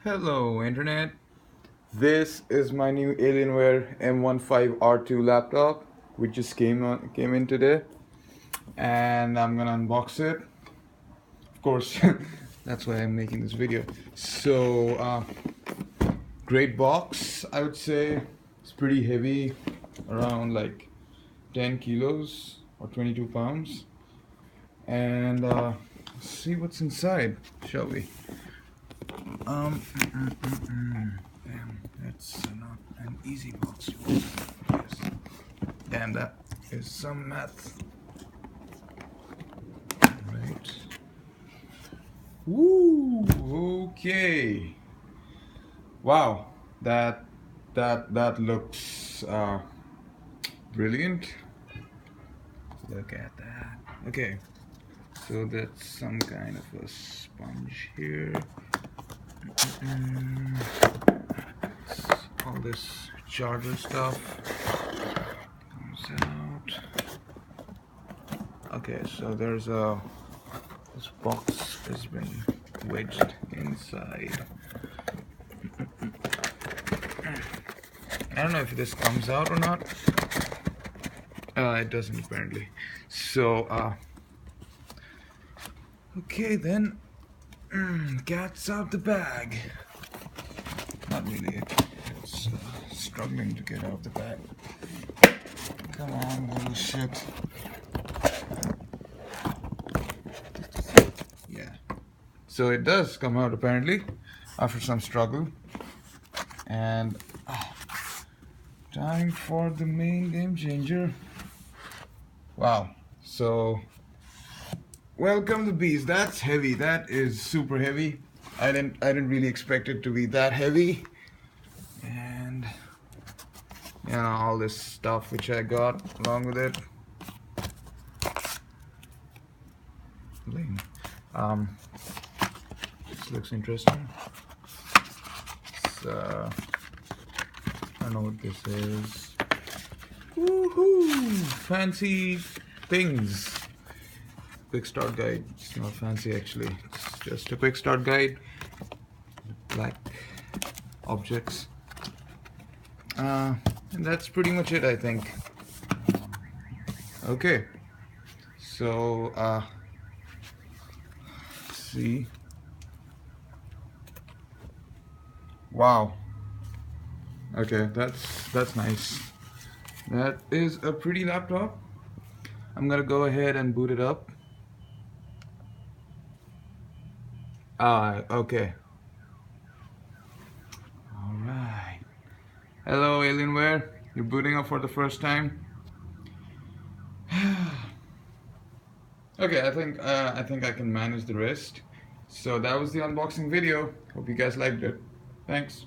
Hello internet, this is my new Alienware m15 R2 laptop which just came in today, and I'm gonna unbox it. Of course, that's why I'm making this video. So great box, I would say. It's pretty heavy, around like 10 kilos or 22 pounds. And let's see what's inside, shall we? Damn, that's not an easy box to open. Yes. Damn, that is some math. Right. Woo! Okay. Wow, that looks brilliant. Look at that. Okay, so that's some kind of a sponge here. All this charger stuff comes out. Okay, so there's this box has been wedged inside. I don't know if this comes out or not. It doesn't apparently. So okay then, cat's out the bag. Not really. It's struggling to get out of the bag. Come on, little shit. Yeah. So it does come out apparently after some struggle. And time for the main game changer. Wow. So welcome to bees. That's heavy. That is super heavy. I didn't really expect it to be that heavy. And you know, all this stuff which I got along with it. This looks interesting. So I don't know what this is. Woohoo! Fancy things. Quick start guide. It's not fancy actually. It's just a quick start guide. Black objects. And that's pretty much it, I think. Okay. So let's see. Wow. Okay, that's nice. That is a pretty laptop. I'm gonna go ahead and boot it up. Okay. Alright. Hello Alienware. You're booting up for the first time. Okay, I think I can manage the rest. So that was the unboxing video. Hope you guys liked it. Thanks.